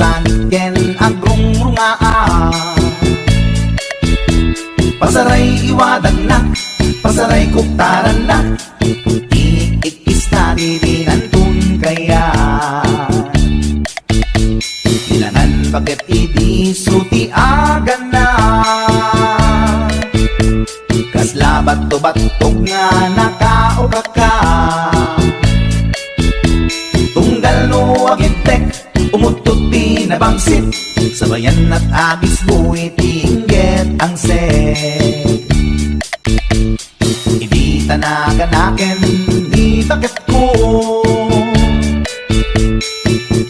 saniken agrong rungaan. Pasaray iwadan na, pasaray kuktaran na, iikis na dirinantun kaya. Ilanan bakit idisuti agan na, kaslabat to batog nga nakaukaka. Tunggal no agintek, umutot pinabangsit, sabayan at agis buwit ingget ang set. Hindi tanaganaken, di bakit ko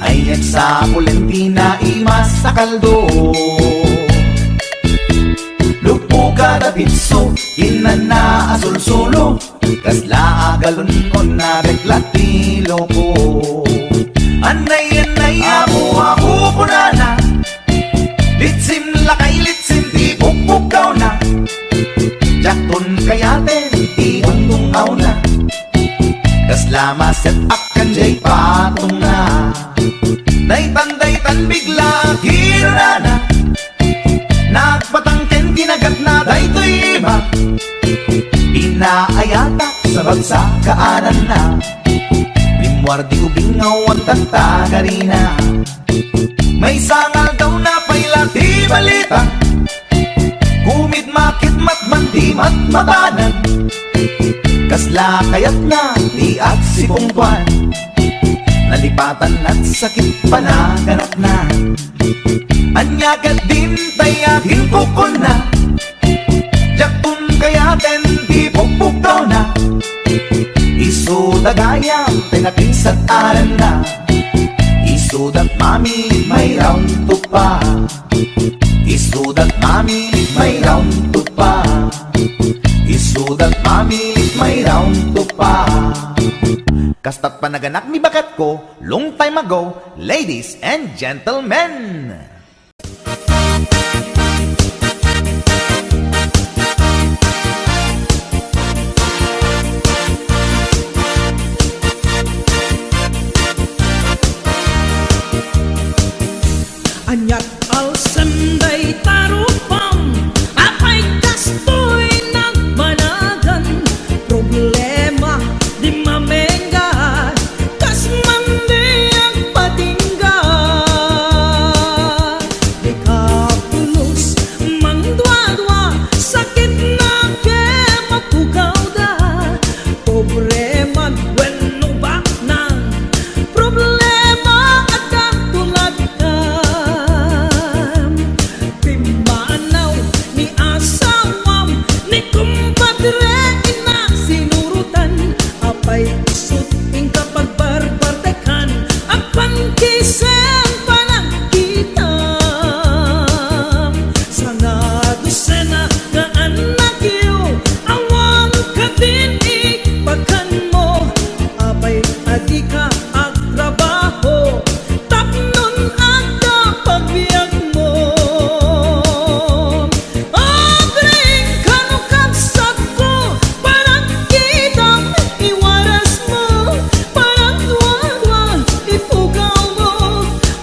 ayat sa Kulentina imas sa kaldo. Lupo kada pitso, inana asul-sulo, kasla agalunon na reklatilo ko. Anay ako punana, litsim lakay litsim di pukpukaw na, jakton kayaten di undungaw na, kasla maset akan jay patong na. Daytan bigla kirana, nagpatangken kinagat na daytoy iba, inaayata sa bagsakaanan na, limwardi ubingaw at tagtagarina. May sangal daw na paila di balita, kumit makit matman di matmatanan, kasla kayat na di at si pungtuan, nalipatan at sakit panaganap na. Anyagat din tayagin kukon na, jaktun kayaten di pukpukaw na, isudagayang tinakinsat aran na, isudat mami may round to pa, isudat mami may round to pa, isudat mami may round to pa. Kastat panaganak ni bakat ko long time ago, ladies and gentlemen. Anyat alsenday tarupam, apay kastoy nagmanagan, problema di mamenggan, kas mandi ang patinggan. Di kapulos mangdwa-dwa, sakit na ke mapugaw da, problema wenno baknan, problema at katulad ka. Pimanaw ni asawam, ni kumpadre ina sinurutan, apay isut ing kapag barbardekan, ang pangkisen panagkitam. Sana dosena nga anak iyo, awan ka din ipagkan mo, apay adika ang trabaho, tapnon ada pagbiag mo. Abring kanukagsat ko, parang kitang iwaras mo, parang tuwa-tuwa ipugaw mo,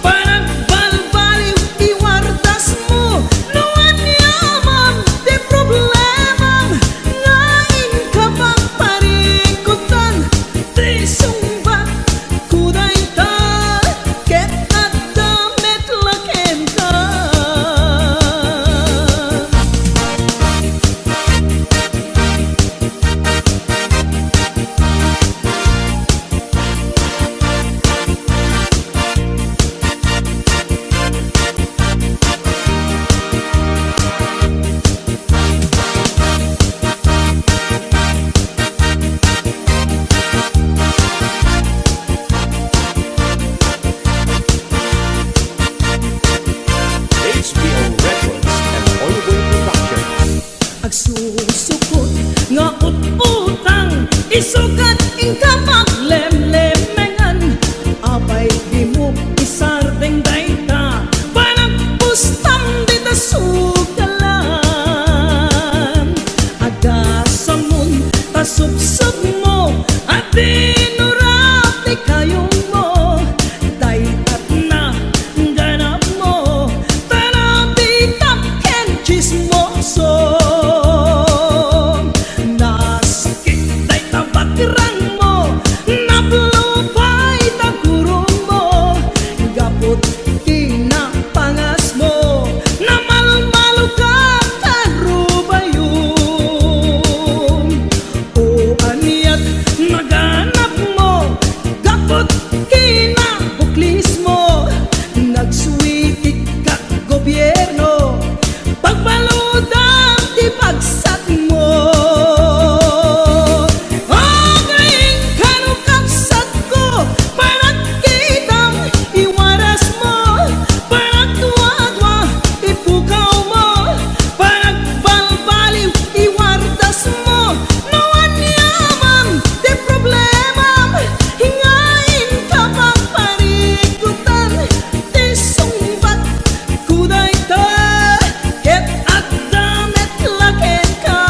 parang balbaliw iwardas mo, nuwan yaman di problemang ngain ka pang parikutan, di sumbat kuday ta, ket at damit laken ka. HBO Records and Ongoing Production. Agsusukot nga ut-utang, isugat ing kamaglemlemengan, apay di mo isardeng dayta, parang pustam di ta sugalan. Agasamon ta subsub mo, at dinurati kayong mo, daytat na gana witik kag gobyerno, pagbaludang di pagsat mo. Agaling kanukapsat ko, parang kitang iwaras mo, parang tuwa-tuwa ipukaw mo, parang balbaliw iwardas mo. Nawan yaman di problema, hingain ka pang parikutan, di sumbat kuday ta, ket at damit laken ka.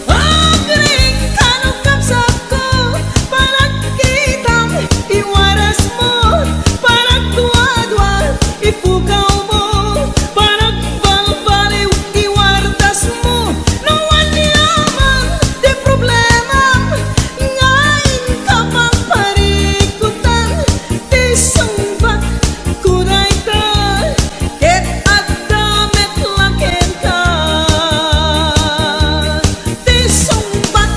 Agaling kanukapsat ko, parang kitang iwaras mo, parang tuwa-tuwa ipukaw mo, parang balbaliw iwardas mo. Nawan yaman di problema, ngayon ka pang parikutan, di sumbat kuday ta, ket at damit laken ka. Di sumbat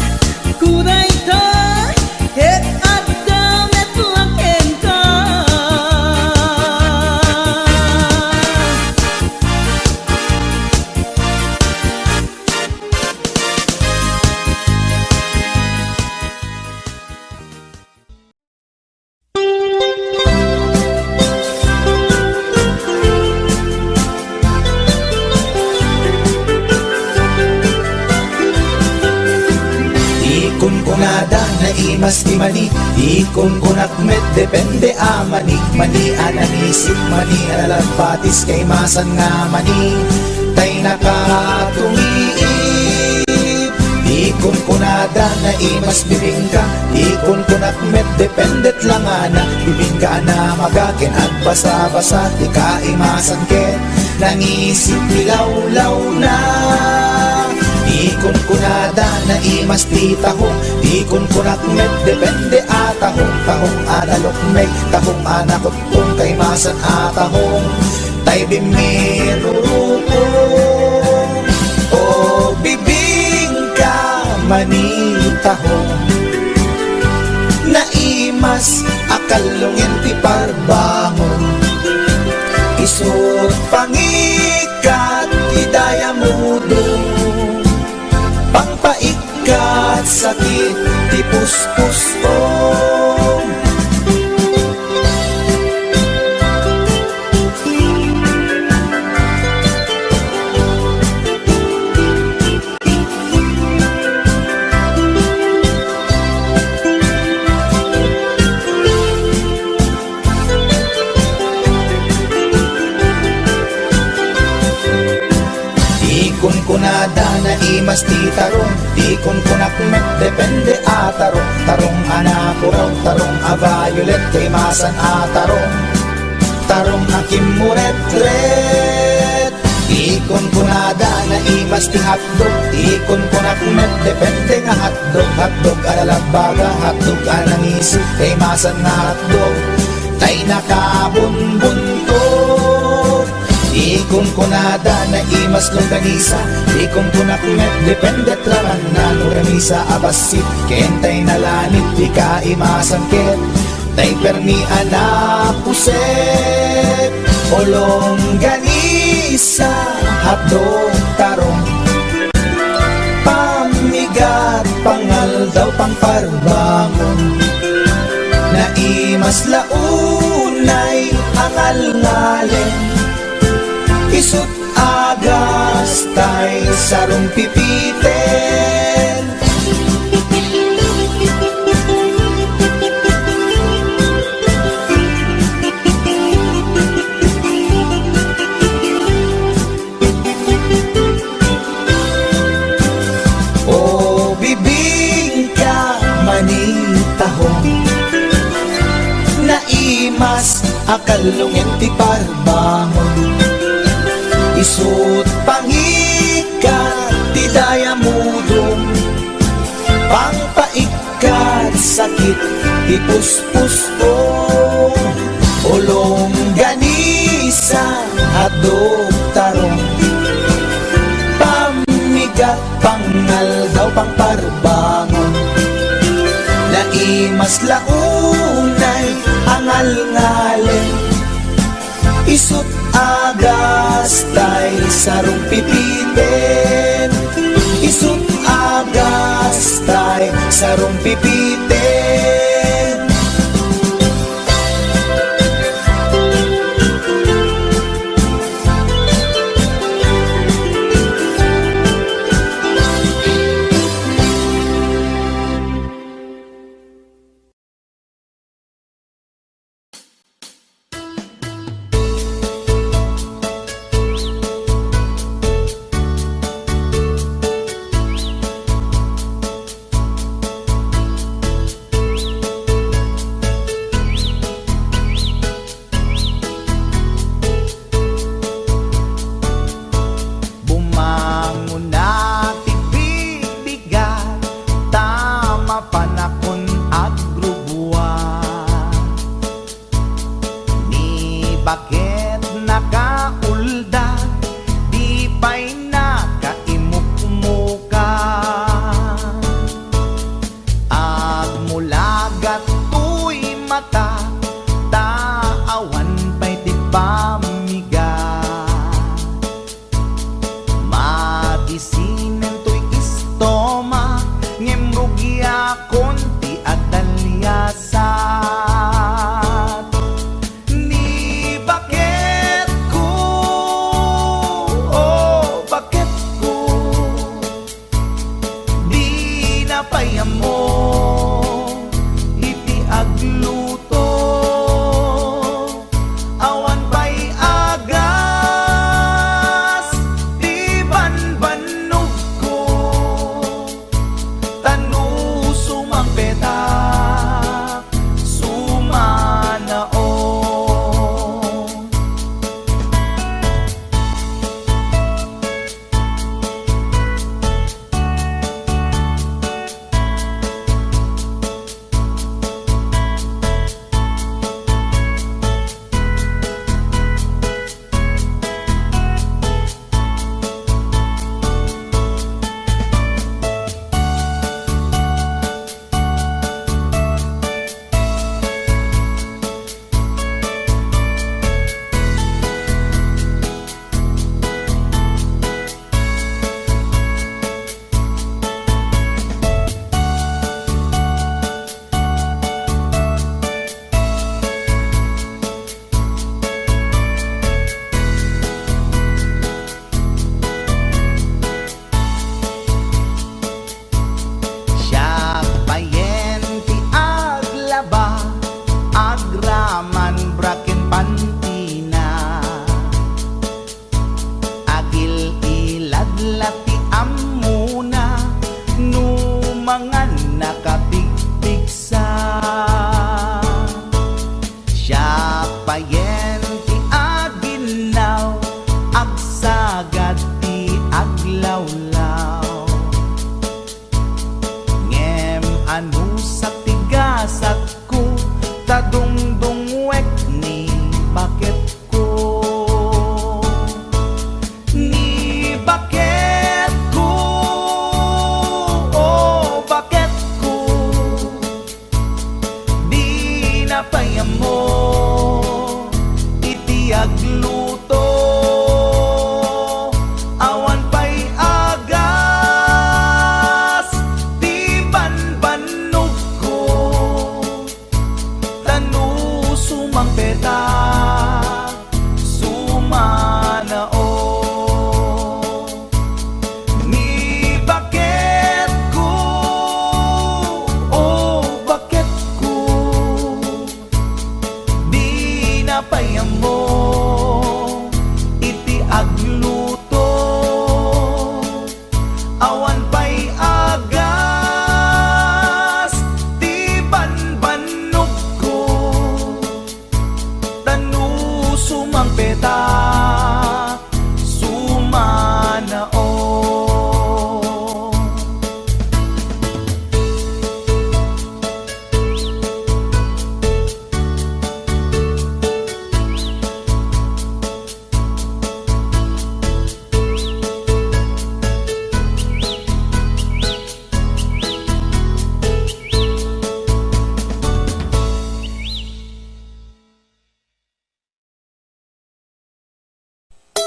kuday ta, ket at damit laken ka. Ikon kunada na imas di mani, ikon kunak met depende a mani, mani ananisip mani alalapatis kay masan nga mani, tay nakatumiip. Ikon kunada na imas bibingka, ikon kunak met dependet lang ana, bibingka na magakin at basa-basa di ka imasan ket, nangisip ilaw-law na. Ikon kunada na imas di tahong, ikon kunak met depende a tahong, tahong analok meg, tahong anakot kung kay masan a tahong, tay bimirurupong. O bibingka manitahong, na imas akalungin ti parbangon, isut pangikat idaya mudong, pangpaikat sakit ti puspusong. Ikon kunada na imas ti tarong, ikon kunak met depende a tarong, tarong anapuraw, tarong a violet kay masan a tarong, tarong akim muret-ret. Ikon kunada na imas ti hotdog, ikon kunak met depende nga hotdog, hotdog alalabaga, hotdog anangisip kay masan nga hotdog, tay nakabunbuntot. Ikon kunada na imas longganisa, ikon kunak met depende traman na nuramisa abasit, kentay nalanit di ka imasan ket, tay permi anapuset. O longganisa hotdog tarong, pamigat pangal daw pang parbangon, na imas launay angal-ngalen, isut agas tay sarong pipiten. O bibingka manitahong, na imas akalungin ti parbangon, isut pangikat ti daya mudong, pangpaikat sakit ti puspusong. O longganisa hotdog tarong, pamigat pangal daw pang parbangon, na imas launay angal-ngalen, Isut agas tay sarong pipitin, isut agas tay sarong pipitin. Bakit nakaulda, di pa'y nakaimukmuka? At mula gato'y mata, taawan pa'y di pamiga. Madisinan to'y istoma, ngemrugya konti at dalyasat. Bakit ko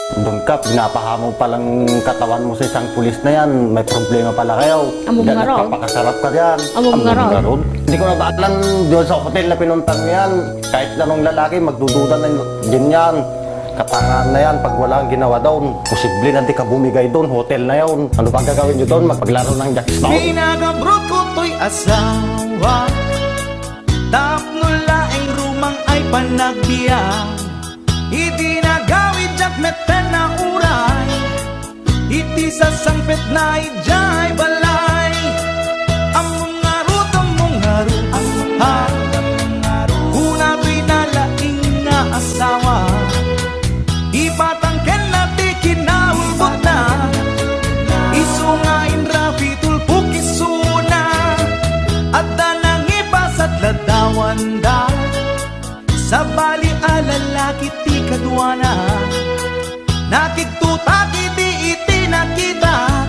Doon ka, pinapahamo palang katawan mo sa isang pulis na yan. May problema pala kayo. Among nga raw. Nagpapakasarap ka diyan. Among nga raw. Hindi ko na ba alam doon sa hotel na pinuntan mo yan. Kahit anong lalaki, magdududa na din yan. Katangaan na yan, pag wala kang ginawa doon, posible na di ka bumigay doon, hotel na yun. Ano pa gagawin nyo doon? Magpaglaro ng jackstone? Pinagabrot ko to'y asawa, tapno laing rumang ay panagbiya. Iti nagawid jak meten na uray, iti sasangpet na ijay balay. Among ngarut, ha, kuna pinalaing nga asawa, ipatangken na di kinaulbot na, isungain rapi tulpuk isuna, at danang ipasat ladawan da, sa bali alalaki ti kadwana, nakiktutak iti iti nakita,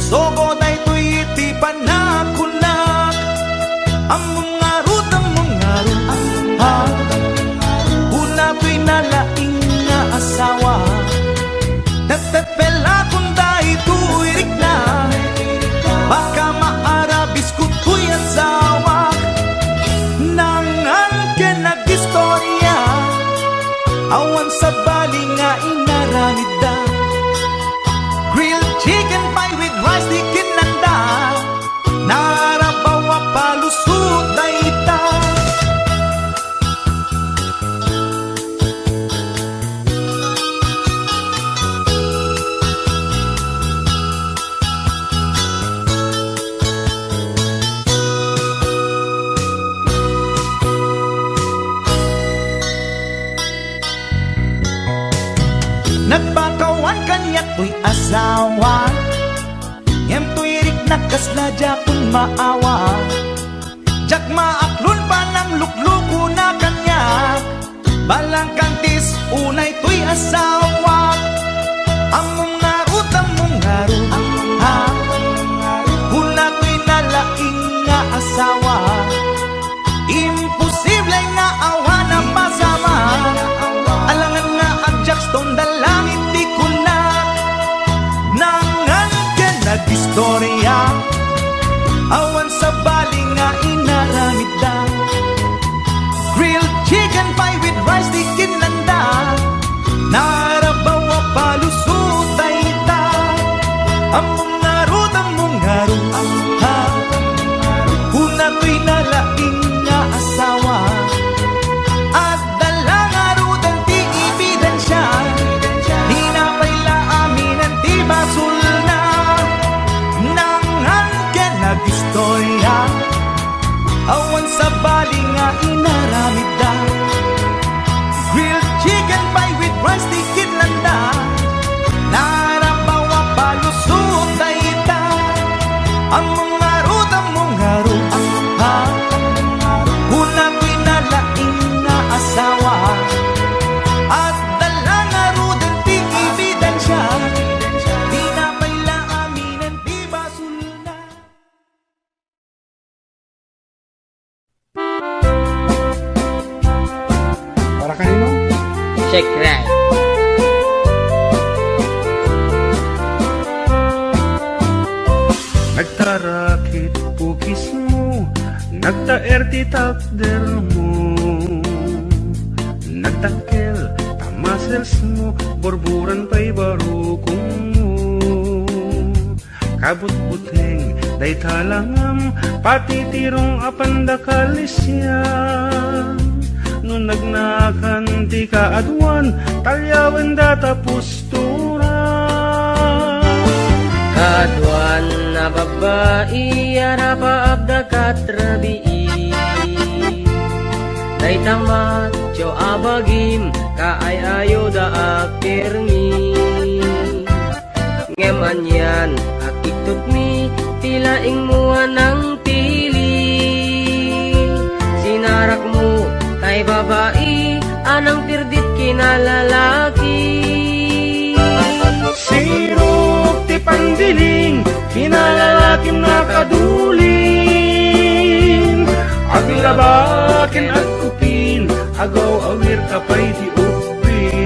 sogo na ito'y iti panakunak. Among ngarut, ha, una to'y nalaing nga asawa, tetepela kung dahi tuirik na, baka maarabis ko to'y asawa. Nangan ka nag-istorya, awan sa bali nga inaramid da, grilled chicken pie with rice di kinanda, narabawa palusot na ita. Nagpakawan kanya to'y asawa, ngem to'y rik nakasladya kung maawa, jak maaklon pa ng lukluko na kanya, balang kantis unay to'y asawa. Among ngarut, ha, una to'y nalaing nga asawa, imposible nga awa na pasama, alangan nga ang jackstone dalangin di ko na, nangan ka nag-istorya, awan sa bali nga inaramid da, grilled chicken pie with rice di kinanda, narabawa palusot ay ita. Among ngarut, ha, una to'y nalaing nga asawa, at dalang arudan ti ebidensya, di na paila aminan ti basul na, nangan ka nag-istorya, awan sa bali nga inaramid da, grilled chicken pie with rice di kinlanda, narabawa palusot na ita. Among ngarut, ha, una ko'y nalaing nga asawa, at dalang arudan ti ebidensya, di na paila aminan ti basul na. Para kanino? Shake right. Nagtarakit pugis mo, nagtaer ti takder mo, nagtakkel tamasels mo, borburan pa'y barukong mo. Kabut-buteng day talangam, pati tirong apanda kalisya. No nagnakan ti kaadwan, talyawan data postura. Kaduan na babae, arapa abda katrabii. Day tamat, jo abagim, kaay ayo da akirmi. Ngeman yan, akitut mi, tilaing mua ng tili. Sinarak mo, kay babae, anang tirdit kinalalaki. Sirok ti pandiling, kinalalakim na kaduling. Aglabakin at kupin, agaw awir kapay ti upin.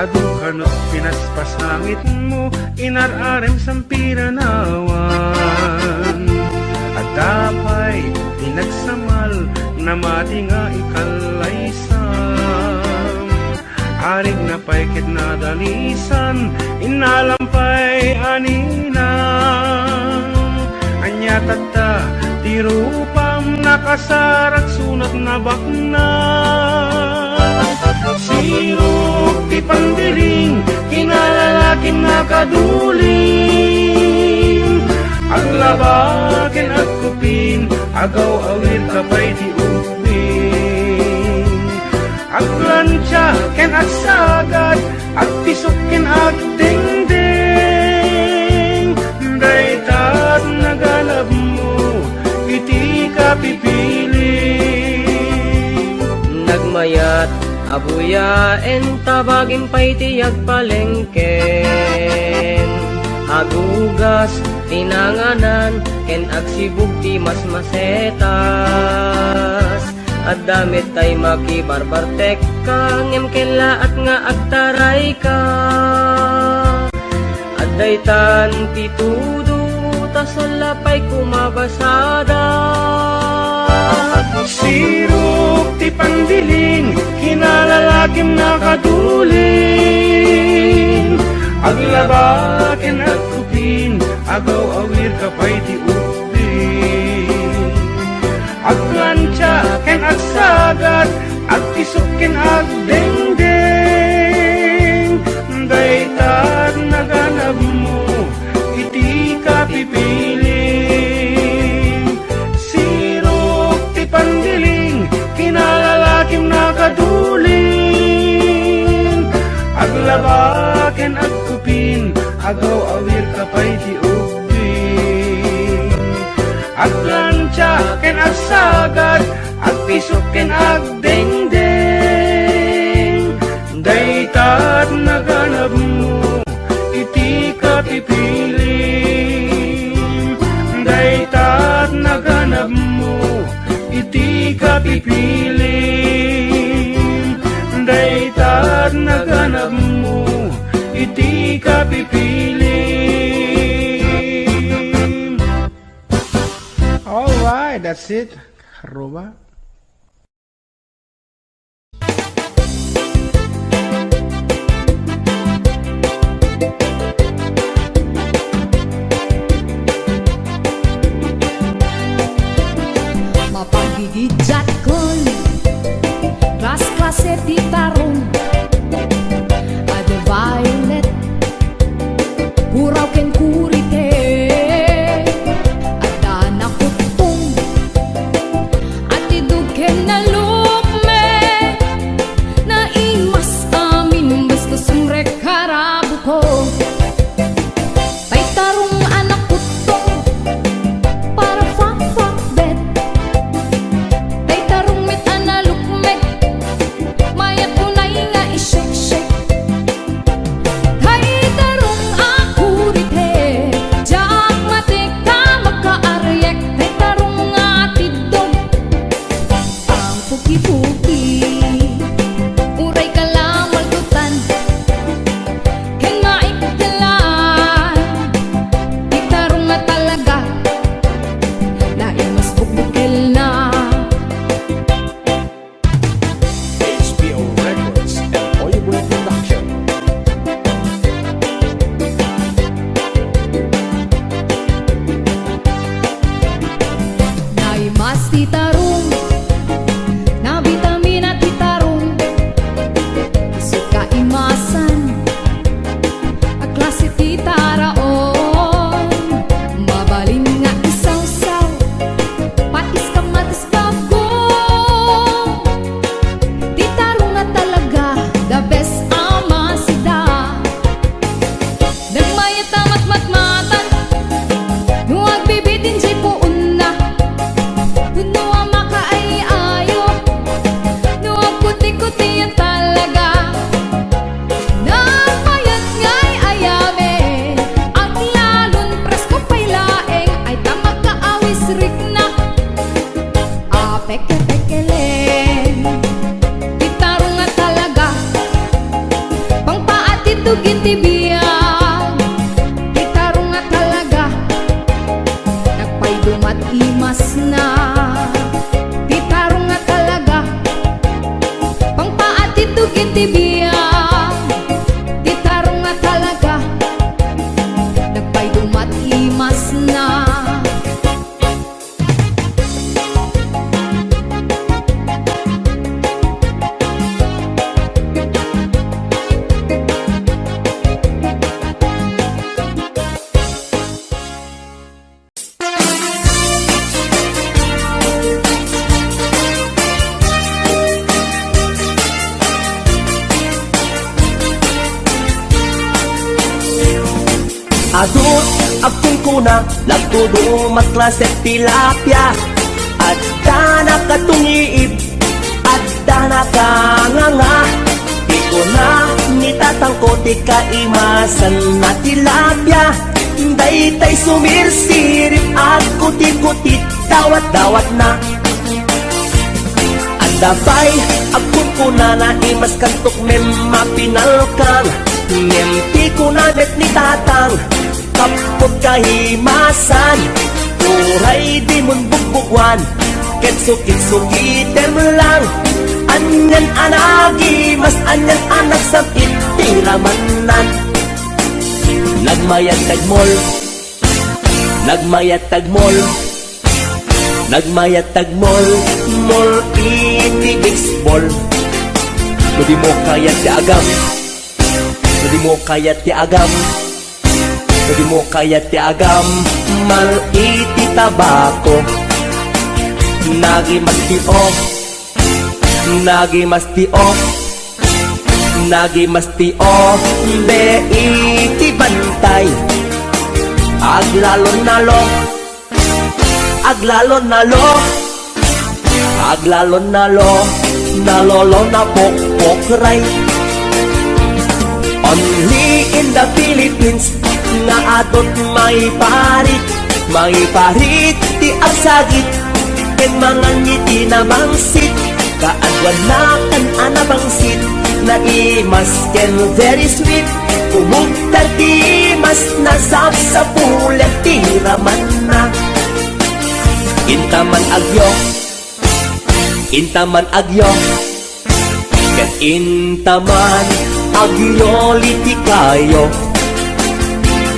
adu kanot pinaspasangit mo, inararem sampiranawan. At dapay tinagsamal na mati nga ikalaysam. Arig na paikit na dalisan, inalampay aninang. Anya tata, tirupam nakasarak sunat na bakna. Sirok ti pandiling, kinalalaking nakaduling. Aglabaken at kupin, agaw awir kapay di upin. Aglansya ken at sagad, at pisok ken at dingding. Daytat nagalab mo, iti ka pipiling. Nagmayat abuyaen tabagin pa'y tiyag palengken. Agugas tinanganan ken agsibug ti mas masetas. At damit tay makibarbartek ka ngem kela at nga agtaray ka. At daytan ti tudo tasalapay kumabasada. Sirok ti pandiling, kinalalakim nakaduling. Aglabaken at kupin, agaw awir kapay ti upin. Aglansya ken agsagat, agpisok ken agdengdeng. Daytat naganab mo, iti ka pipiling. Sirok ti pandiling, kinalalakim nakaduling. Aglabaken at kupin, agaw awir kapay ti upin. Aglansya ken agsagat, agpisok ken agdengdeng. Daytat naganab mo, iti ka pipiling. Daytat naganab mo, iti ka pipiling. Daytat naganab mo, iti ka pipiling. Alright, that's it. Aruba. Mapagigidjat ko'y klase ti tarong Ade violet Huraw ken kurite Ada na kutong At idug ken na lukme Na imas amin basta sumrek karabu ko Tay tarong anak kutong Para fak-fak-bet Tay tarong met analukmek Mayat unay nga tibiyang di tarong nga talaga nagpay dumat limas na. Adut akong kuna lagtudo mat klase tilapia at dana katungiib at dana kanganga di ko na nitatangkot ikaimasan na tilapia daytay sumirsirip at kuti-kutit dawat-dawat na andabay akong kuna na imas kantok mem mapinalkang nemti ko na net ni tatang kapot kahimasan uray di mun bugbugwan kitsukit-sukitem lang anyan anagi mas anyan anak sa itiramanan nagmayat tagmol nagmayat tagmol nagmayat tagmol mol iti baseball no di mo kayat ti agam no di mo kayat ti agam no di mo kayat ti agam mal iti tabako nagi masti off nagi masti off nagi masti off be iti bantay aglalon nalo aglalon nalo aglalon nalo nalolo na pokpokray only in the Philippines nga atot may parit ti agsagit ken mga ngiti na mangsit kaadwan na kan anabangsit na imas ken very sweet kumugtar ti mas nasab sa pulet ti raman na intaman agyo intaman agyo ken intaman agyo liti kayo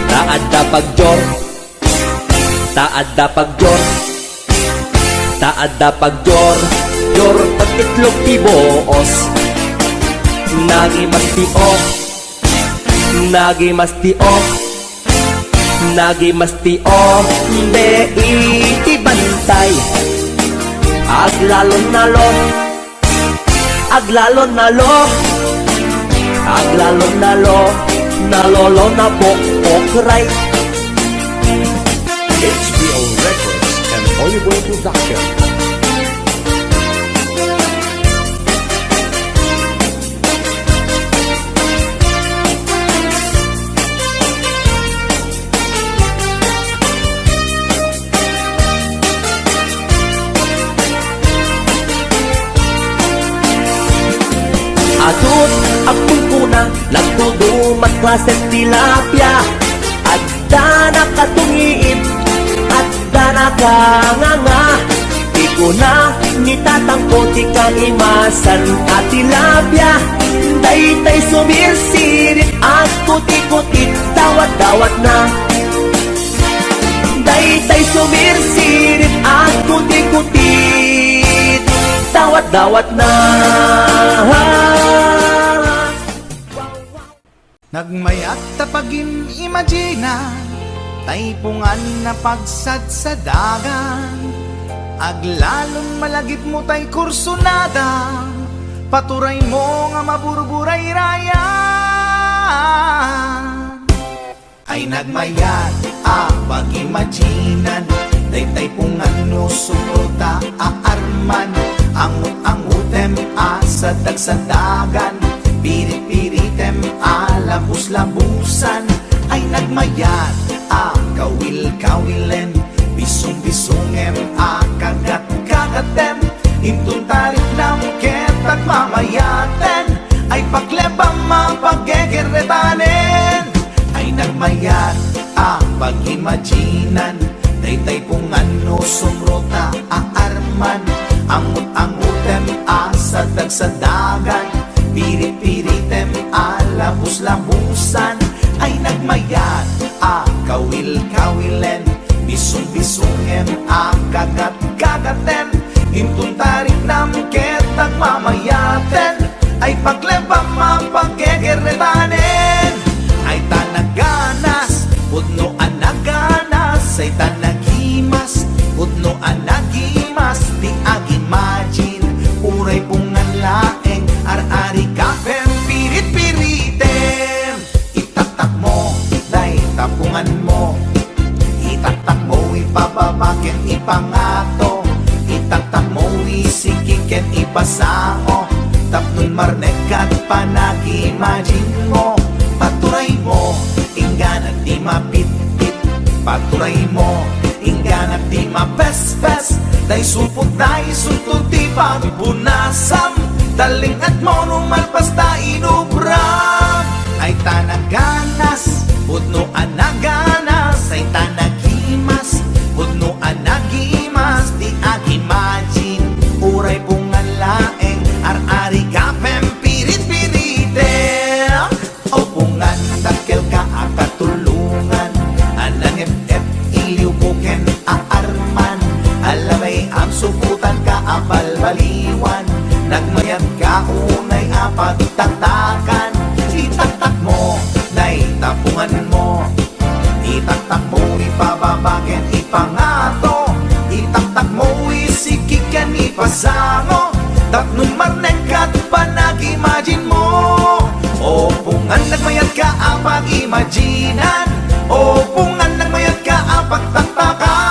taadda pagjor taadda pagjor taadda pagjor jor pagtitlog ti boos nagi masti off nagi masti off nagi masti off be iti bantay aglalon nalo aglalon nalo aglalon nalo nalolo na pokpokray HBO Records and Oliver Production. Atut akong kuna lagtudo mat klase tilapia at dana katungiib at dana kanganga di ko na nitatangkot ikaimasan at tilapia daytay sumirsirit at kuti-kutit dawat-dawat na daytay sumirsirit at kuti-kutit dawat-dawat na Nagmayat tapagim imagina taypungan na pagsad sa dagan aglalon malagip mo tay kursunada paturay mo nga maburburay raya ay nagmayat pag-imaginan daytay pungan no sumruta aarman angut-angutem sa dagsadagan pirit-piritem labus-labusan ay nagmayat kawil-kawilen bisong-bisongem kagat-kagatem intun tarik nam ket at mamayaten ay paglebang mapaggegeretanen ay nagmayat pag-imaginan daytay pungan no sumrota aarman angut-angutem sa dagsadagan pirit pagleba mapagkekeretanen. Ay tanaganas, pudno anaganas. Ay tanagimas, pudno anagimas. Di agimagine, uray pungan laeng. Ar-ari kapem, pirit-piritem. Itatak mo, day tapungan mo. Itatak mo, ipababaken, ipangato. Itatak mo, isikiken, ipasao. Tapnon marnekat, panag-imagine mo. Paturay mo, ingganat di mapit-pit. Paturay mo, ingganat di mapes-pes. Day supot, day sultod, di pagpunasam. Talingat mo, numalpas ta inubram. Ay tanaganas, pudno anaganas. Ay tanagimas, pudno anagimas. Di agimagine, uray pungan laeng. Ar-ari kapem, pirit-piritem. O pungan, dakil ka akatulungan. Anang ep-ep, iliw buken aarman. Alamay ang subutan ka apal-baliwan. Nagmayat ka unay apagtatakan. Itatak mo, day tapungan mo. Itatak mo, ipababaken, ipangato. Itatak mo, isikikan, ipasango. Tapnon marnekat, panag-imagine mo. O pungan, nagmayat ka apag-imaginan. O pungan, nagmayat ka apagtatakan.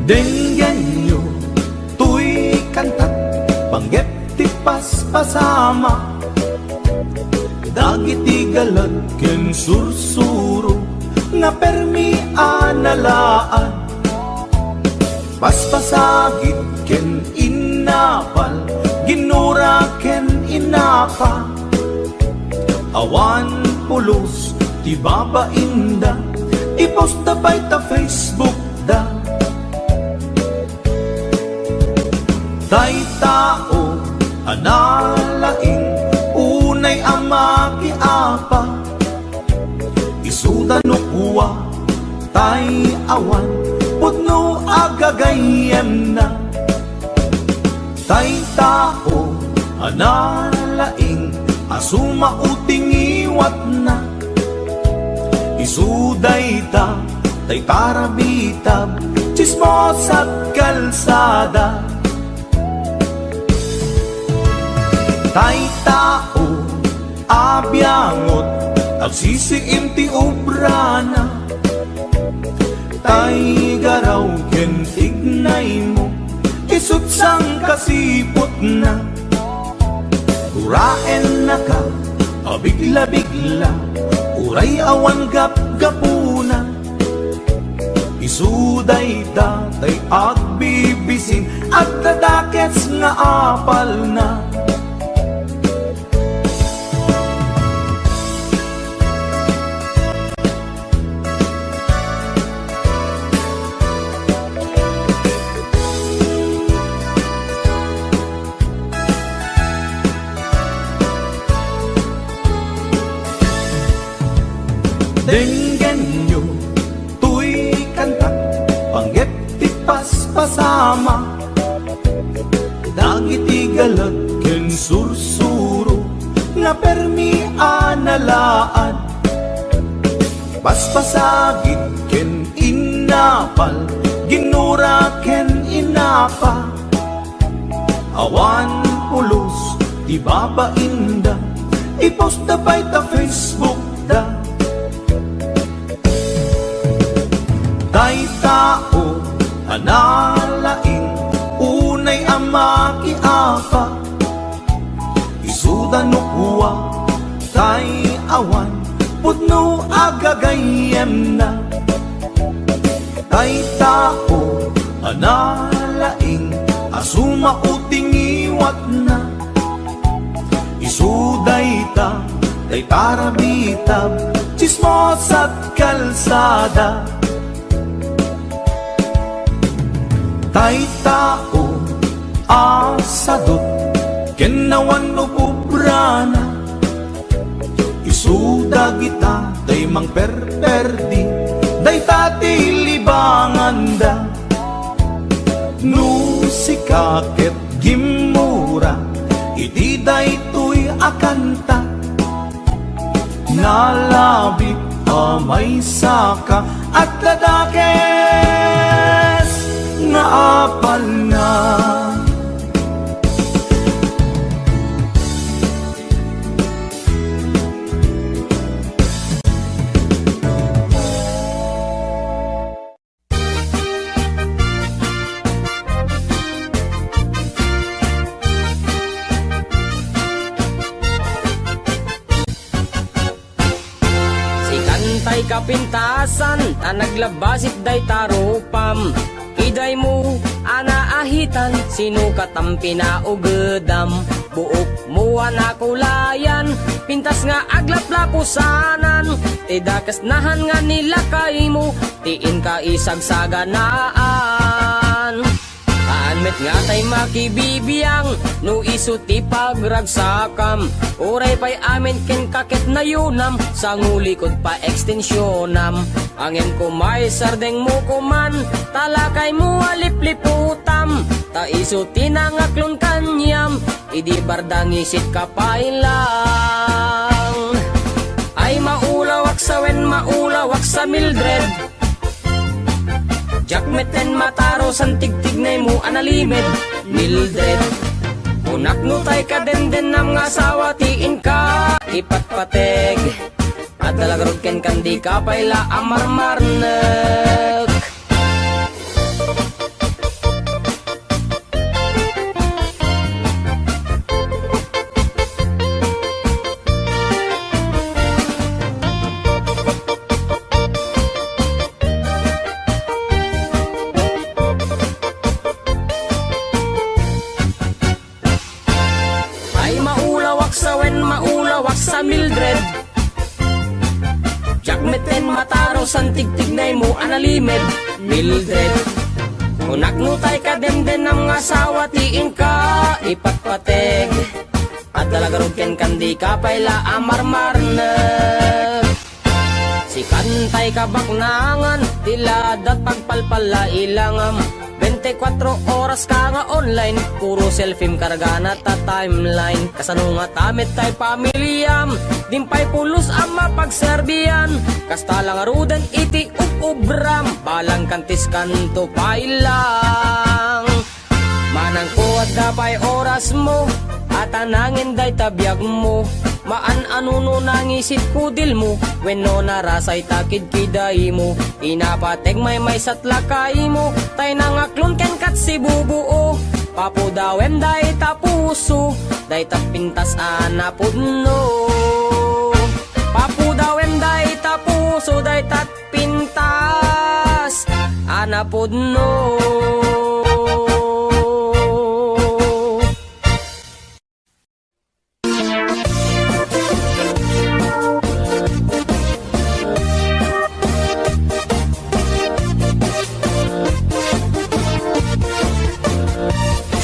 Denggan nyo, tuy kantat, panggep ti paspasama. Dagiti galag ken sursuro, nga permi analaan. Paspasagit ken inapal, ginura ken inapa. Awan pulos, ti babainda, ipost na bay ta Facebook da. Tay tao, analaing, unay amaki apa. Isuda no kuwa, tay awan, pudno agagayem na. Tay tao, analaing, asuma uting iwat na. Isuday ta, tay parabitab, chismos at kalsada. Tay tao, abyangot, agsisiim ti obrana. Tay garaw ken tignay mo, isut sang kasipot na. Uraen na ka, abigla-bigla, uray awan gap-gapuna. Isuday datay agbibisin, at tadakets nga apal na. Denggan nyo, tuy kantak, panggep ti paspasama. Dagiti galag ken sursuro, nga permi analaan. Paspasagit ken inapal, ginura ken inapa. Awan pulos, ti babainda, ipost na bay ta Facebook da. Tay tao, analaing, unay amaki apa. Isuda no kuwa, tay awan, pudno agagayem na. Tay tao, analaing, asuma uting iwat na. Isuday ta, day taramitab, chismos at kalsada. Tay tao, asadot, kenawan no pubrana, isuda kita, day mang perperdi, day tati libanganda. No sikaket gimura, iti day tuy akanta, nalabi amay saka at ladakes nga apal na. Tay kapintasan, ta naglabasit day tarupam. Iday mo, anaahitan, sino katam pinaugedam. Buok mo anakulayan, pintas nga aglaplapusanan. Tidakas nahan nga nilakay mo, tiin ka isagsaganaan. Met nga tay makibibiyang, no isuti pagragsakam. Oray pa'y amin ken kakit na yunam, sa ngulikod pa ekstensyonam. Angin ko may sardeng mo kuman, talakay mo alipliputam. Ta isuti na ngaklon kanyam, idi bardang isit kapailang. Ay maulawak sa wen, maulawak sa Mildred. Jakmeten mataro san tigtignay mo analimed Mildred. Unak no tay ka den nam nga asawa tiin ka ipatpateg. At dalagrod ken kandi ka payla amarmarnek. Sa Mildred, jakmeten mataro san tigtignay mo analimed Mildred. Unak no tay ka den nam nga asawa tiin ka ipatpateg. At dalagarod ken kandi ka payla amarmarnek. Si kantay ka baknangan, tiladat pagpalpala ilangam. 24 oras ka nga online, puro selfie karga na ta timeline. Kasano nga tamit tay pamilyam, dimpay pulos ang mapagserbiyan. Kasta lang arudan iti ubram, balang kantis kanto pailang. Manang ko at dapay oras mo, at anangin day tabiyag mo. Maan anuno nangisit kudil mo, wenno narasay takid kiday mo. Inapateg may satlakay mo, tay nangaklon ken kat si bubuo. Papudawem day tapuso, day tapintas anapudno. Papudawem day tapuso, day tatpintas anapudno.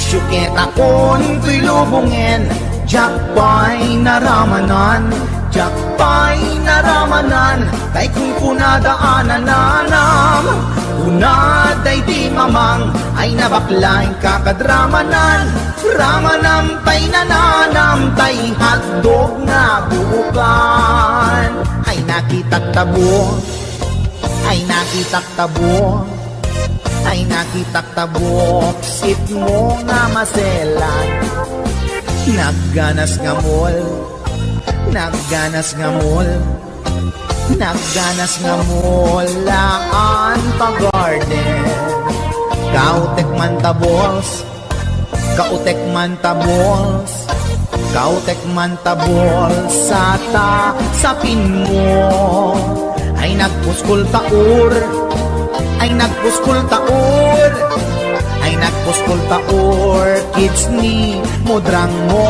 Syukit akon tuy lubungin, jakpay naramanan, jakpay naramanan. Kay kung kunadaanan nanam, kunaday di mamang, ay nabaklain kakadramanan. Ramanam tay nananam, tay hotdog na bukan. Ay nakitak tabo, ay nakitak tabo, ay nakitak tabo, sit mo nga maselan. Nagganas nga mall, nagganas nga mall, nagganas nga mall, laan pa garden. Kautek man tabols, kautek man tabols, kautek man tabols, sata sapin mo. Ay nagpuskol taur, ay nagpuskol taur, ay nagpuskol taur, kids ni mudrang mo.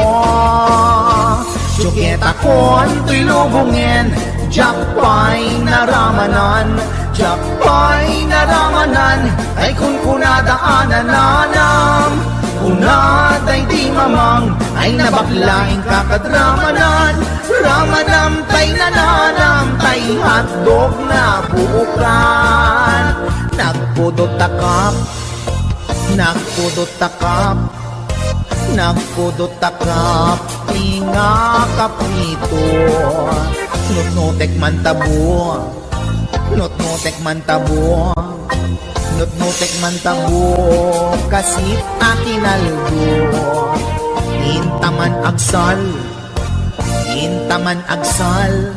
Suketa kon tuy lubungin, jakpay naramanan, jakpay naramanan, ay kun kunadaanan nanam. Kunaday di mamang, ay nabaklaing kakadramanan, ramanam tay nananam, tay hotdog na buukan. Nagpudot takap, nagpudot takap, nagpudot takap, tinga kapito. Nutnutek man tabo, nutnutek man tabo, nutnutek man tabo, kasit akinalgo. Intaman agsal, intaman agsal,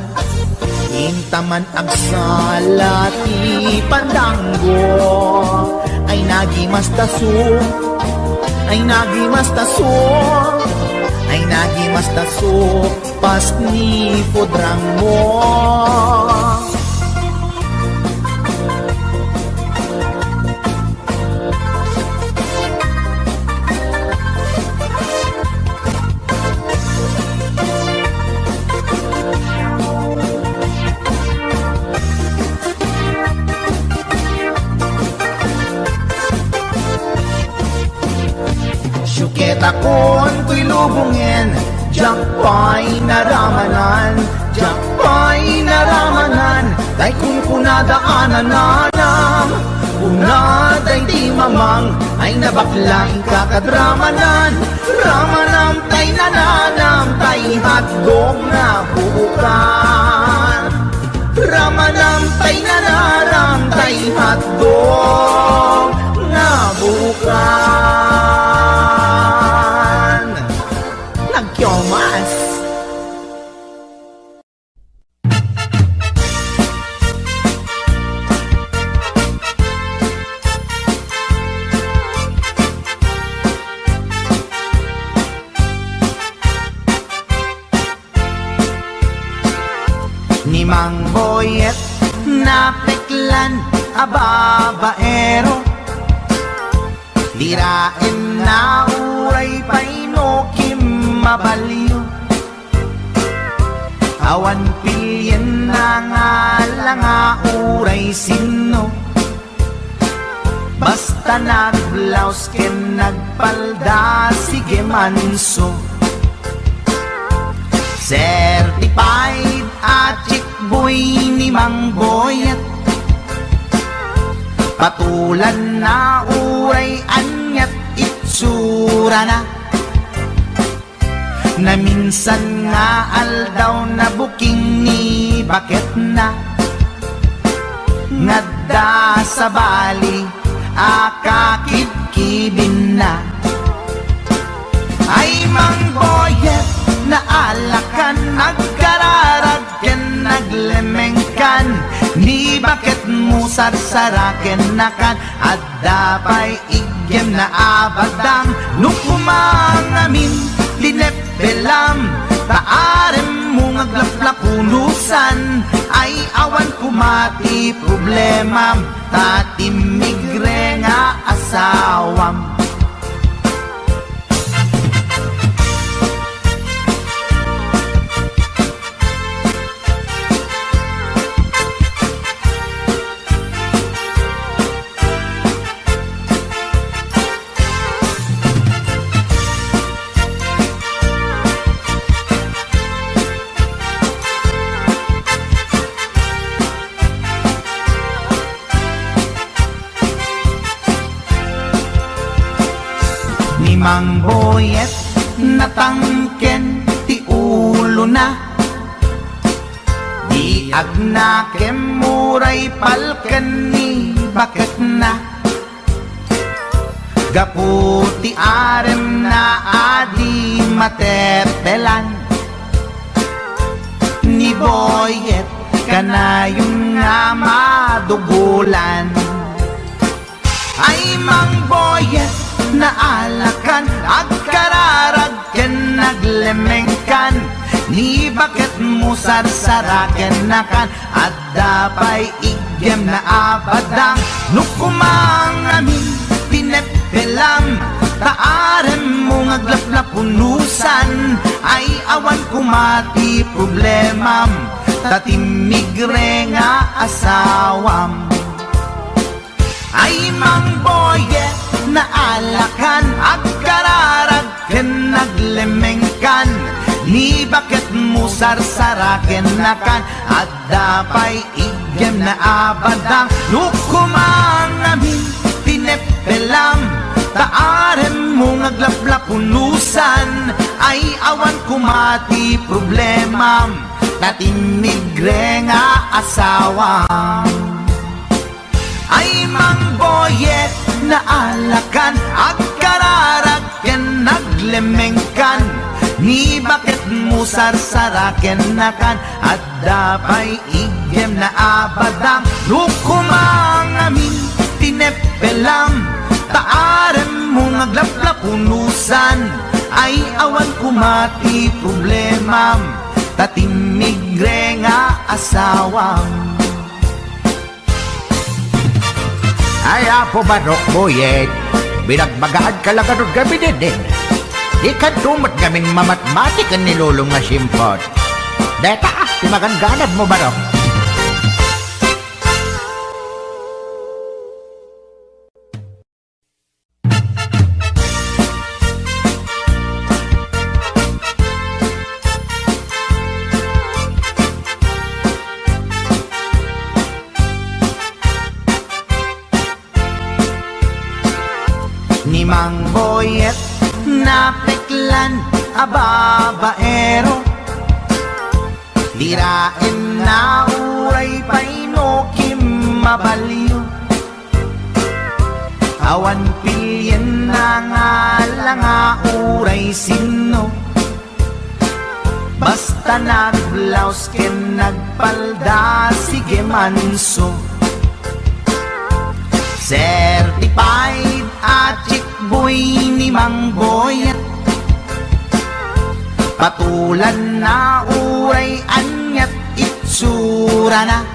intaman agsal, ati pandanggo. Ay nagimas taso, ay nagimas taso, ay nagimas taso, pas ni podrang mo. Suketa kon tuy lubungin, jakpay naramanan, jakpay naramanan, kay kun kunadaanan nanam. Kunaday di mamang, ay nabaklaing kakadramanan, ramanam tay nananam, tay hotdog na buukan. Ramanam tay nanaram, tay hotdog na buukan. Nagkyomas. Ni Mang Boyet na peklan ababaero, dirain na uray painokim mabaliw. Awan pilyen na nga langa uray sino, basta nagblaus ken nagpalda sige manso. Certified at chick boy ni Mang Boyet, patulan na uray anyat itsura na, na minsan nga aldaw na buking ni bakit na, ngadda sa bali akakibkibin na. Ay Mang Boyet na alakan, nagkararag ken naglemengkan, ni bakit mo sarsaraken nakan, at dapay igyem na abadang, nukumangamin linepelam, taarem mo ngaglaplapunusan, ay awan kumati problema, tatimigre nga asawam. Ni Mang Boyet natangken ti ulo na, di agnakem muray palken ni bakit na, gaputi arem na adi matepelan, ni Boyet kanayong nga madugulan. Ay Mang Boyet na alakan, agkararag ken naglemengkan, ni bakit mo sarsaraken nakan, at dapay igyem na abadang, nukumangamin pinepelam, taarem mo ngaglaplap punusan, ay awan kumati problemam, tatimigre nga asawam. Ay mangboyet na alakan, agkararag ken naglemengkan, ni bakit mo sarsaraken nakan, at dapay igem na abadang, lukumang amin tinepelam, taarem mo ngaglaplap punusan, ay awan kumati problemam, tatimigre nga asawam. Ay mangboyet na alakan, agkararag ken naglemengkan, ni bakit mo sarsaraken nakan, at dapay igem na abadang, lukumang amin tinepelam, taarem mo ngaglaplap punusan, ay awan kumati problemam, tatimigre nga asawam. Ay apo barok boyet, binagbagaan ka lang anong gabi din. Di ka tumat kaming mamatmatik ang nilulong nga simpot. Deta, timagangganad mo barok. Ni mangboyet na peklan ababaero, dirain na uray painokim mabaliw, awan pilyen na nga langa uray sino, basta nagblaus ken nagpalda sige manso. Certified at chickboy ni mangboyet, patulan na uray anyat itsura na,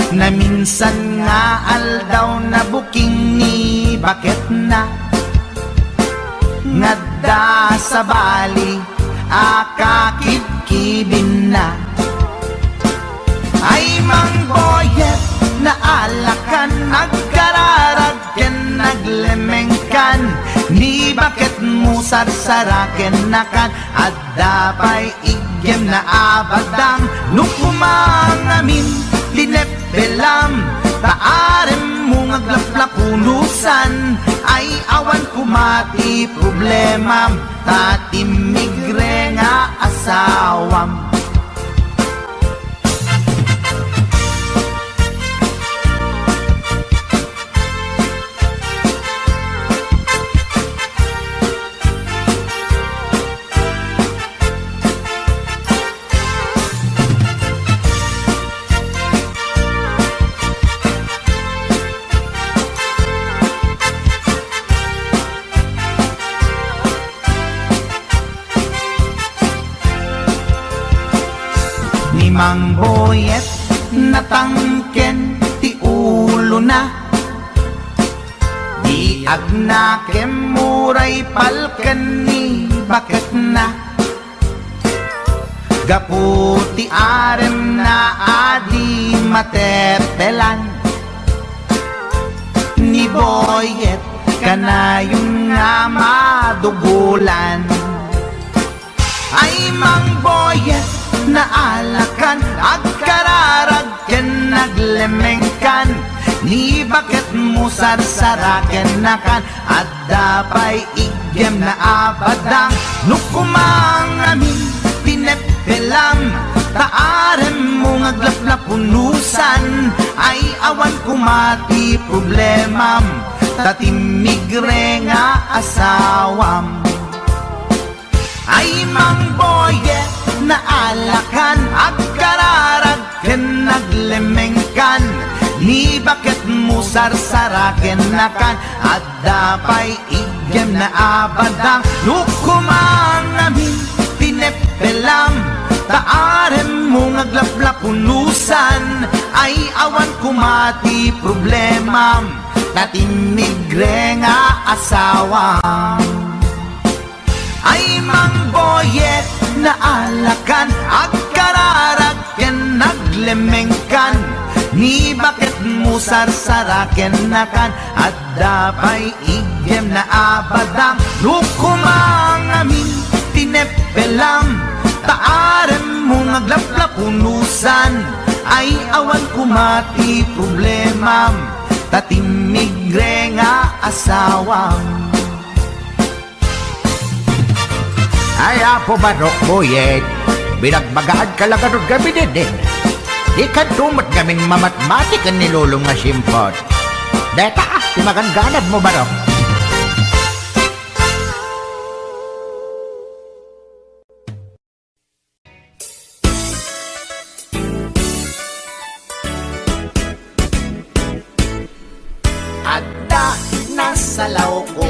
na minsan nga aldaw na buking ni bakit na, ngadda sa bali akakibkibin na. Ay mangboyet na alakan, nagkararag ken naglemengkan, ni bakit mo sarsaraken nakan, at dapay igem na abadang, nukumang amin tinepelam, taarem mo ngaglaplap punusan, ay awan kumati problemam, tatimigre nga asawam. Ni mangboyet natangken ti ulo na, di agnakem muray palken ni bakit na, gaputi arem na adi matepelan, ni boyet kanayong nga madugulan. Ay mangboyet na alakan, agkararag ken naglemengkan, ni bakit mo sarsaraken nakan, at dapay igem na abadang, nukumang amin tinepelam, taarem mo ngaglaplap punusan, ay awan kumati problemam, tatimigre nga asawam. Ay mangboyet na alakan, agkararag ken naglemengkan, ni bakit mo sarsaraken nakan, at dapay igem na abadang, lukumang amin tinepelam, taarem mo ngaglaplap punusan, ay awan kumati problemam, na tinigre nga asawa ay mangboyet na alakan at kararag ken naglemengkan ni bakit mo sarsaraken nakan at dapay igem na abadang lukumang amin tinepelam taarem mo ngaglaplapunusan ay awan kumati problemam tatimigre nga asawang ay apo barok boyet binagbagaan kalagarod gabi din di ka tumat gaming mamatmatik ang nilulong nga simpot deta di maganganad mo barok adda nasalaw ko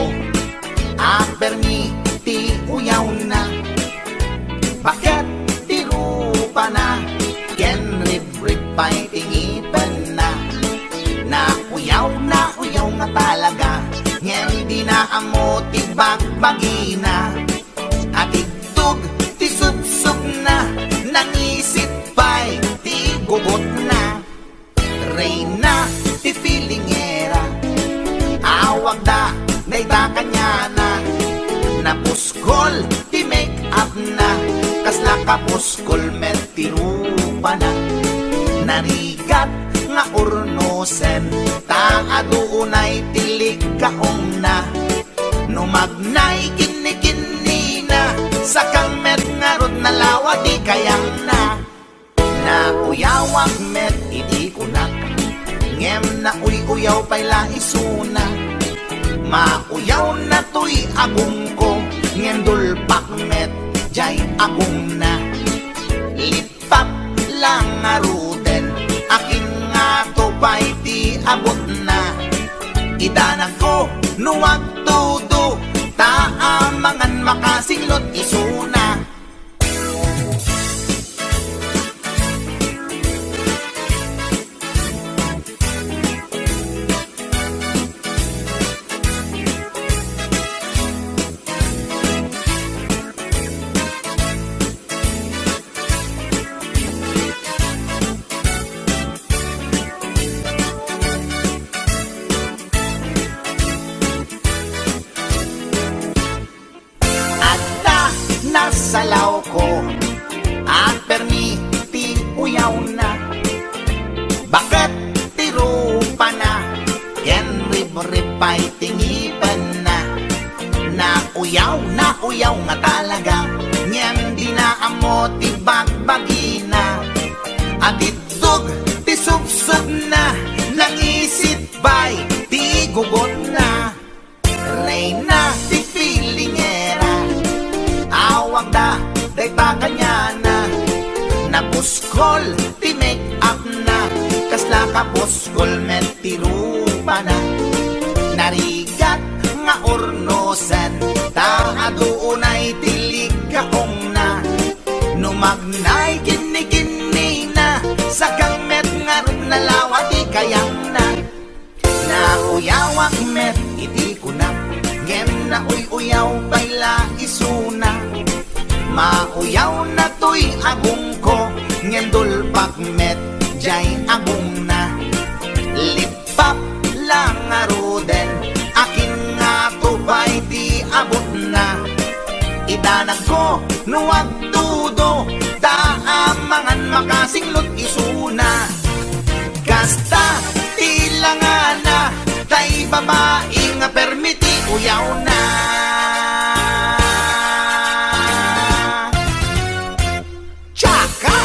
ang permiti uyaw na bakit tirupa na ken rib pa'y tingipan na uyaw nga talaga ngem di na amo tibagbagi na at itug ti subsub na nangisip pa'y ti gugot na reyna ti filingera awag da dayta kanya na puskol ti make up na kasla ka puskol met tirupa na narigat nga urnosen ta adunay tilig kaong na numagnay kini na sa kang met nga rod na lawa di kayang na uyawag met idi kunak ngem na uyaw pa'y laisuna mauyaw na to'y agong ko ngem dulpak met jay agong na lipap lang nga ruden akin nga to pa'y di abot na idanag ko nuwag todo taamangan makasinglot isuna nasalaw ko ang permiti uyaw na bakit tirupa na ken rib-ribay tingipan na uyaw nga talaga ngem di na amo tibagbagi na at itug ti subsub na nangisip bay ti gugot na reyna ti filingera awag da dayta kanya na puskol ti make up na kasla ka puskol met tirupa na narigat nga ornosan ta adunay tilig kaong na numagnay kini na sa kang met nga rod na lawa di kayang na uyawak met iti kunak ngem na uyaw pa'y laisuna mauyaw na to'y agong ko ngem dulpak met jay agong na lipap lang nga ruden akin nga to pa'y di abot na idanag ko nuwag tudo taamangan makasinglot isuna kasta tilangan na tay babae nga permiti uyaw na tsaka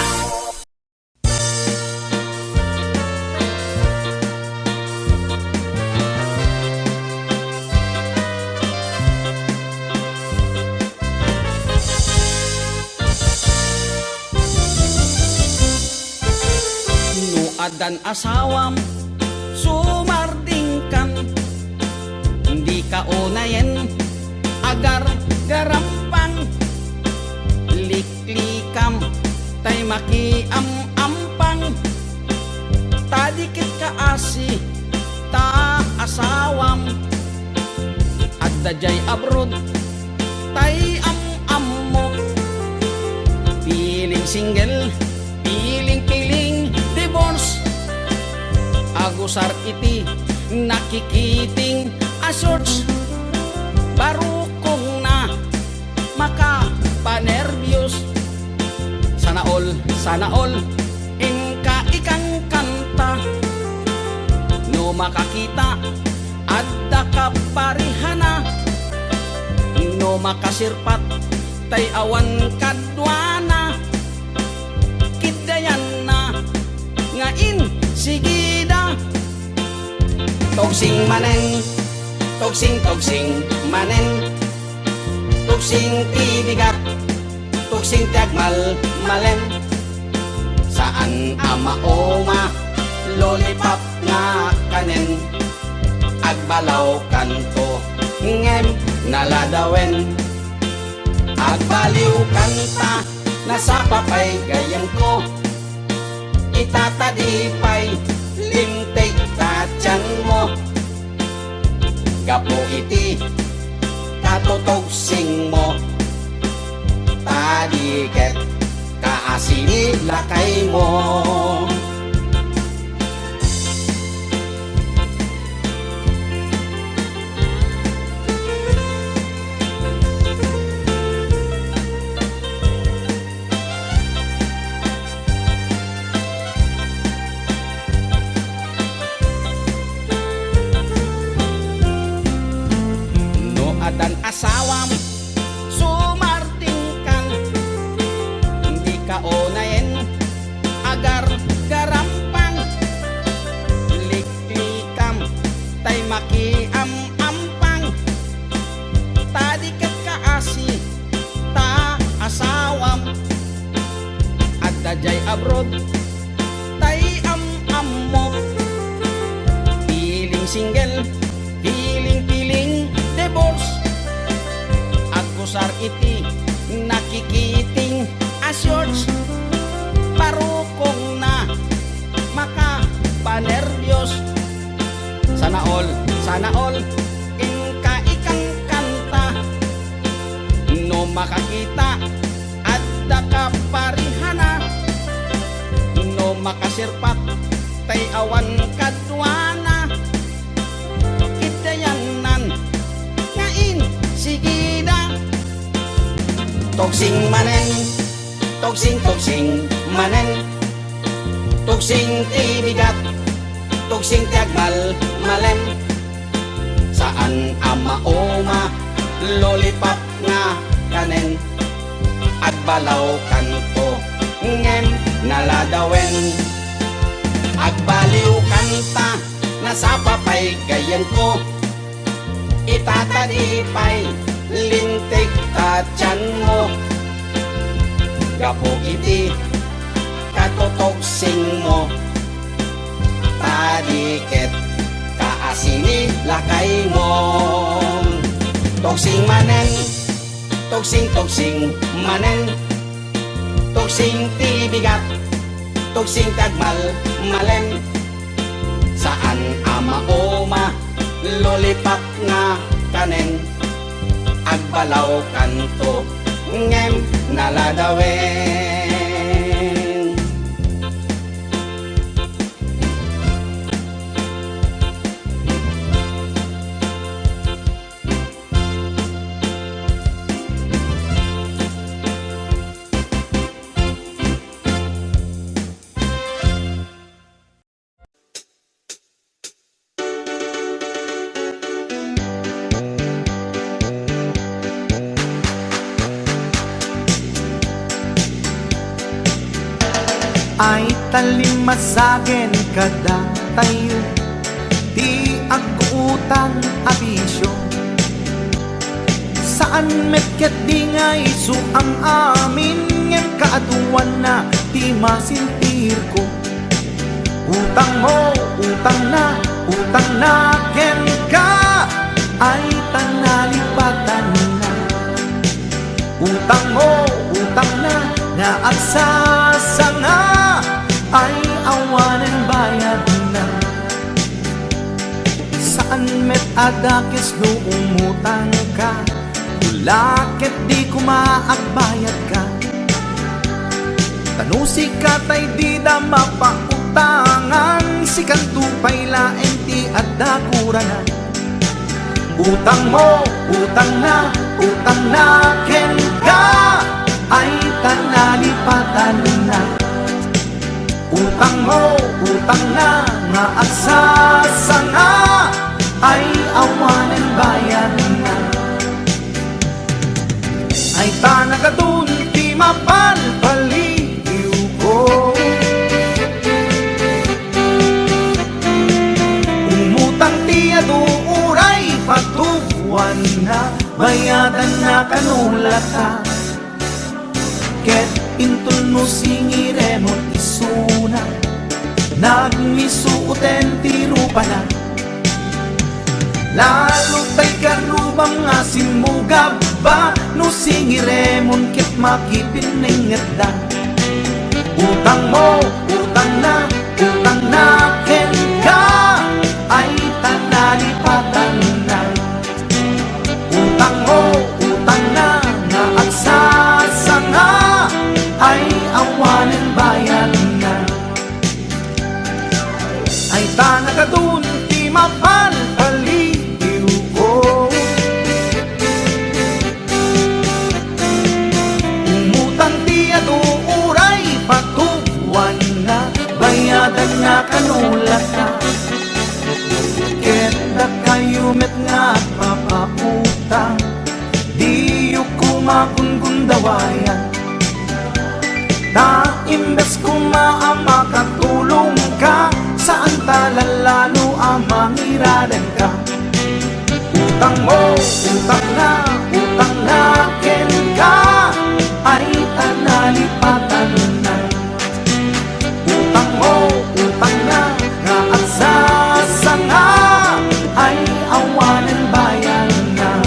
adan asawam sumardingkan hindi ka unayen agar garampang liklikam tay makiam-ampang tadikit ka asi ta asawam at dajay abroad tay am mo piling single piling divorce agusar iti nakikiting asorts baru kong na makapanervyos sana all ingka ikang kanta no makakita adda kaparihana no makasirpat tay awan kadwana kidayan na ngain sigida togsing manen togsing manen togsing tibigat togsing tiagmal malen saan amaoma lollipop nga kanen agbalaw kanto ngem naladawen agbaliw kanta nasa papay gayang ko itatadipay limtek tatyan mo gapo iti katotogsing mo tadiket kaasini lakay mo dan asawam sumarting kan hindi ka onayen agar garampang liklikam tay makiam-ampang tadiket kaasi ta asawam at dajay abroad tay am mo piling single piling divorce agusar iti nakikiting asyors parukong na makapanervyos sana all ingka ikang kanta no makakita at kaparihana no makasirpat tay awan kadwana kidayanan ngain sigida togsing manen togsing manen togsing tibigat togsing tiagmal malen saan amaoma lollipop nga kanen agbalaw kanto ngem naladawen agbaliw kanta nasa papay gayan ko itatadipay lintik tatyan mo gapo iti katotogsing mo tadiket kaasini lakay mo togsing manen togsing manen togsing tibigat togsing tagmal malen saan amaoma lollipop nga kanen agbalaw kanto ngem naladawen ay talimasagen kada tayo di agutang abisyo saan metket di ngay su ang amin ngem kaaduan na di masintir ko utang na ken ka ay tanalipatan na utang na na agsasanga ay awanan bayad na adakis no umutang ka, ulakit di kumaagbayad ka. Tanusi ka tay di da mapautangan, si kantupay laeng ti adda kurangan. Utang mo, utang na ken ka, ay tanalipatan na. Utang mo, utang na nga agsasanga, ay awanen bayan na. Ay tanagadun ti mapalpaliw ko, umutang ti aduuray patuwan na, bayadan na kanulata. Ket intun no singiremon isuna, nagmisuuten ti rupa na. Lalo tay karubang nga simugaba, no singiremon ket makipinenget da. Utang mo, utang na ken ka, ay tanalipatan na. Utang mo, utang na nga agsasanga, ay awanen bayan na. Ay tanagadun ti mapalpaliw ko, umutang ti aduuray patuwan na, bayadan na kanulata. Ket da kayo met nga papautang, di yu kumagungundawayan. Ta imbes kumaama katulong ka, saan talalalo amang iradan ka. Utang mo, utang na ken ka, ay tanalipatan na. Utang mo, utang na nga agsasanga, ay awanen bayan na.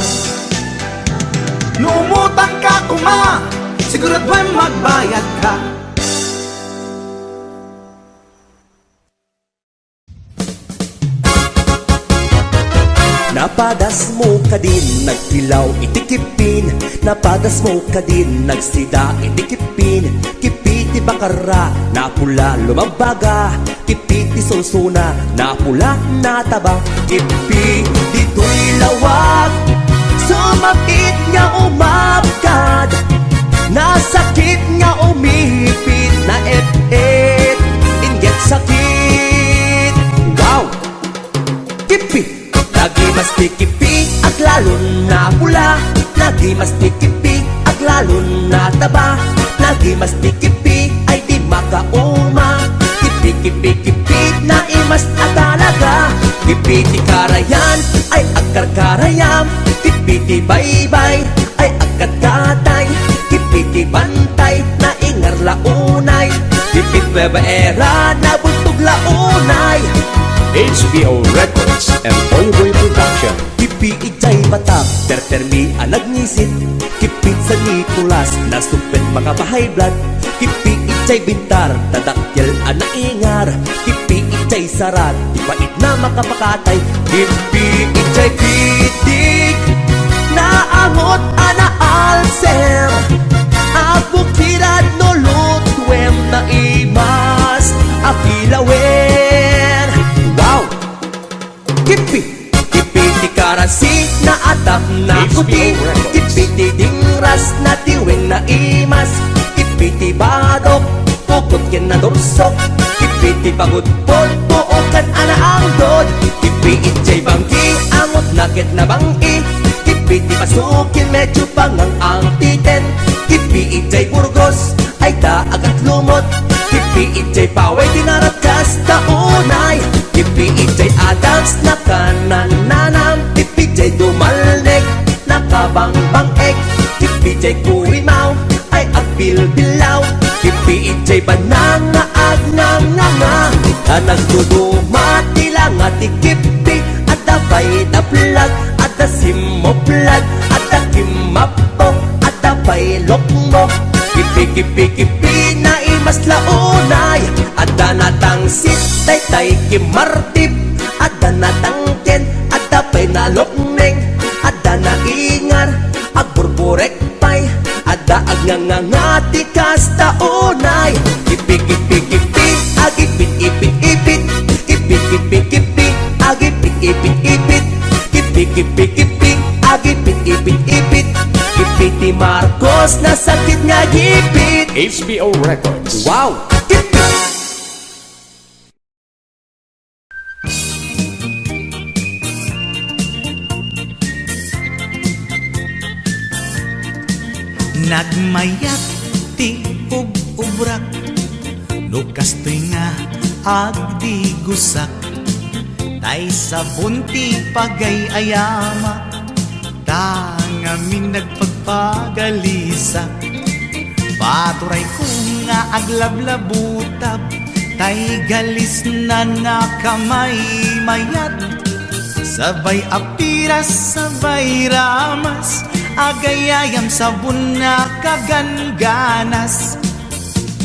Numutang ka kuma, siguraduhin magbayad ka. Napadas mo ka din, nagpilaw itikipin. Napadas mo ka din, nagsida itikipin. Kipiti bakara, napula lumabaga. Kipiti sunsuna, napula nataba. Kipi dito'y lawag, sumapit nga umabkad. Nasakit nga umipit, na et-et, inget sakit. Wow! Kipi! Lagi mas tikipi at lalong na pula. Lagi mas tikipi at lalong na taba. Lagi mas tikipi ay di makauma. Kipi-kipi-kipi na imas at talaga. Kipi-ti karayan ay agkar-karayam. Kipi-ti baybay ay agkat-katay. Kipi-ti bantay na ingar launay. Kipit bebaera na buntog launay. HBO Records and Oyboy Production. Kipi ijay batak, tertermi anag ngisit. Kipit sa Nicolas, nasupet mga bahay blood. Kipi ijay bintar, tadakyel anak ingar. Kipi ijay sarat, ipait na makapakatay. Kipi ijay pitik, naangot ana alser. Abukirad no lutwem na imas, apilawen. Wow! Kipi! Kipi ti karasi na atap na kuti. Kipi ti dingras na tiwing na imas. Kipi ti badok, pukot kin na dorsok. Kipi ti pagudpod, puokan ana ang dod. Kipi itjay bangki, angot nakit na bangki. Kipi ti pasukin, medyo pangang ang titen. Kipi itjay burgos, ay daagat lumot. Kipi itjay paway, dinarap kas taunay. Kipi ijay adams na kanan nanam. Kipi ijay dumalnek, nakabangbang ek. Kipi ijay kuwimaw, ay agbilbilaw. Kipi ijay banang nga agnang nga nga. Nagduduma tila nga ti kipi. At dabay na plag, at da simoplag. At da kimapok, at dabay lokmok. Kipi-kipi-kipi na imas launay. At da natangsit, tay-tay kimartip. At da natangken, at da pay na Ipit, ipit, ipit, agipit, ipit, ipit. Ipit, ipit, ipit, agipit, ipit, ipit. Ipit, ipit, ipit, agipit, ipit, ipit. Ipit ni Marcos na sakit nga gipit. HBO Records. Wow! Ipit! Nagmayat ti ub-ubrak Lukas to'y nga agdi gusak Tay sabon ti pagay-ayama Tangamin nagpagpagalisa Paturay ko nga aglablabutab Tay galis na nakamay mayat Sabay apiras, sabay ramas Agayayam sabon na kaganganas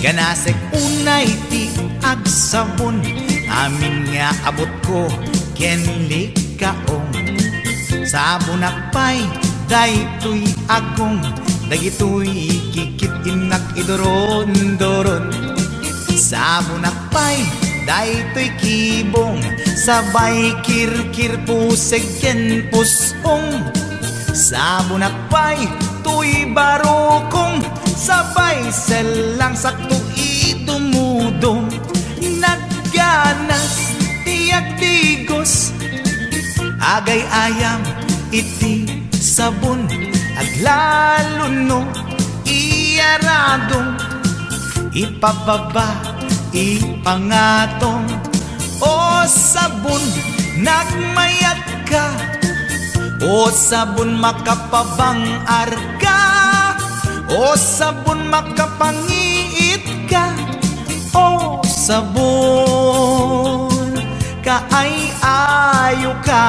Ganasek unay ti agsabon Amin nga abot ko kenlik kaong Sabon akpay daytoy agong Dagitoy kikit inak idoron-doron Sabon akpay daytoy kibong Sabay kirkir puseg ken pusong Sabon akpay tuy barokong Sabay selang sakto idumudong Nagganas tiyak tigos Agay ayam iti sabon Aglaluno iyaradong Ipababa ipangatong O sabon nagmayat ka O sabon makapabang arka O sabon makapangiit ka O sabon kaay-ayo ka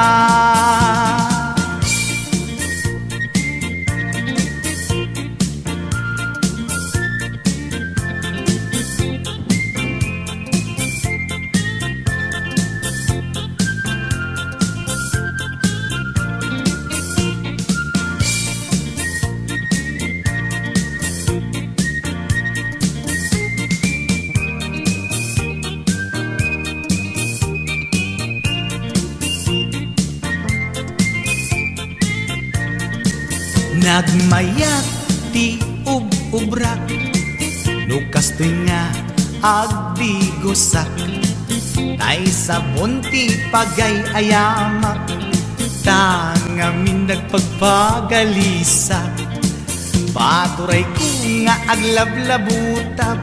Nagmayat ti ub-ubrak Lukas to'y nga agdi gusak Tay sabon ti pagay-ayamak Tangamin nagpagpagalisak Paturay ko nga aglablabutab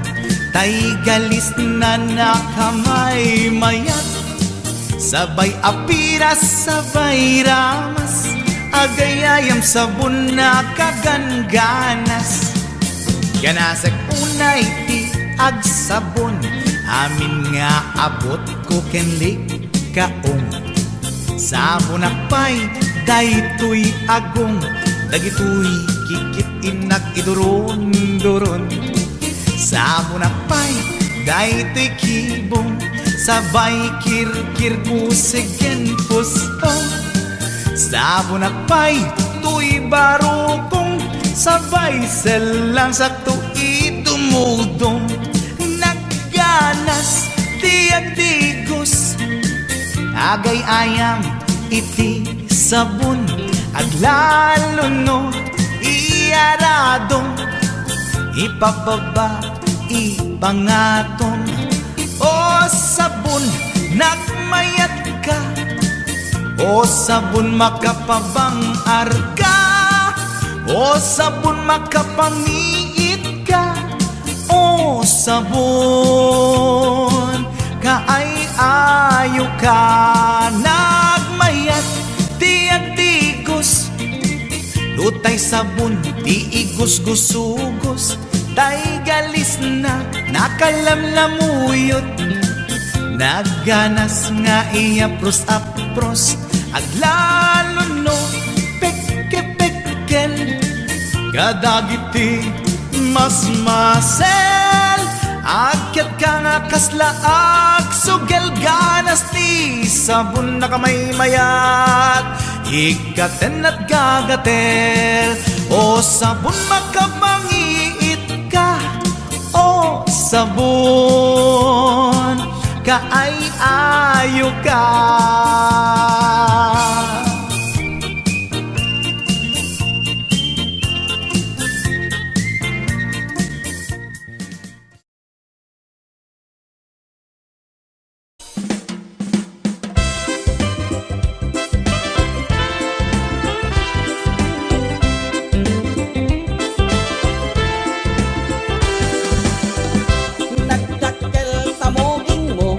Tay galis na nakamay mayat Sabay apiras, sabay ramas Agayayam sabon na kaganganas Ganasag unay ti agsabon Amin nga abot ko kenlik kaong Sabon akpay daytoy agong Dagitoy kikit inak idoron-doron Sabon akpay daytoy kibong Sabay kirkir puseg ken pusong Sabon akpay tuy barokong Sabay selang sakto idumudong Nagganas tiyak tigos Agay ayam iti sabon Aglaluno iyaradong Ipababa ipangatong O sabon nagmayat ka O sabon makapabang arka O sabon makapangiit ka O sabon kaay-ayo ka Nagmayat tiyak tigos Lutay sabon ti igos-gusugos Tay galis na nakalamlamuyot Nagganas nga iapros-apros Aglaluno peke-pekel Kadagiti mas-masel Akyat ka nga kaslaag Sugel ganas ti sabon na kamay mayat Ikaten at gagatel O sabon makapangiit ka O sabon kaay-ayo ka. Nagdakkel tamoging mo,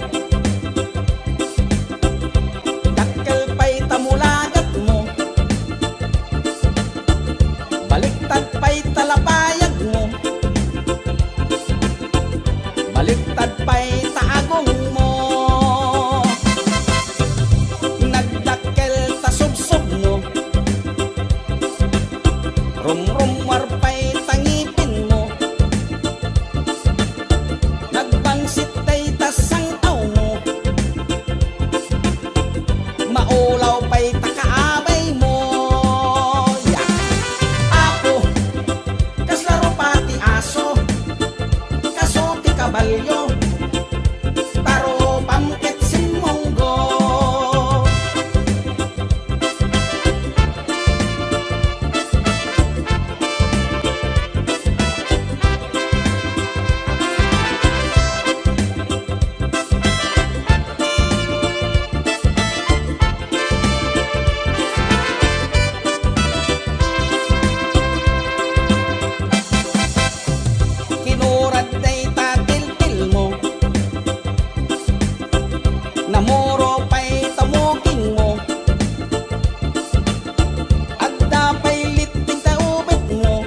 dakkel pa'y tamulagat mo, baliktad pa'y talapayag mo, baliktad pa'y taagong mo. Nagdakkel tasubsob mo, rumrumwar pa'y tangipin mo, nagbangsit tay tasangtaw mo, maulaw pa'y takaabay mo. Yak! Apo, kaslaro pati aso, kaso ti kabalyo, taro pamket simonggo. Kinurad day tatil-til mo, namuro pa'y tamuging mo, agda pa'y liting taubit mo,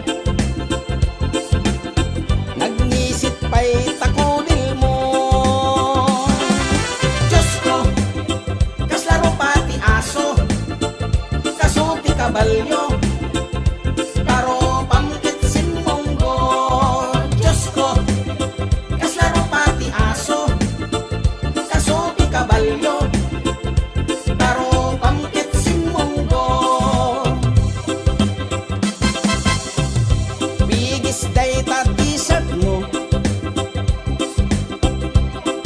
nagnisit pa'y takudil mo. Diyos ko, kaslaro pati aso, kaso ti kabalyo, taro pamkit simonggo. Diyos ko, kaslaro pati aso, kaso ti kabalyo, taro pamkit simonggo. Bigis day ta t-shirt mo,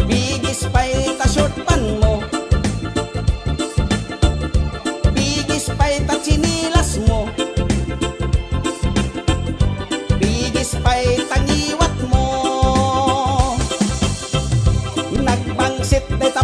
bigis pa'y ta short pan mo, bigis pa'y ta chinilas mo, bigis pa'y tangiwat mo. Nagbangsit na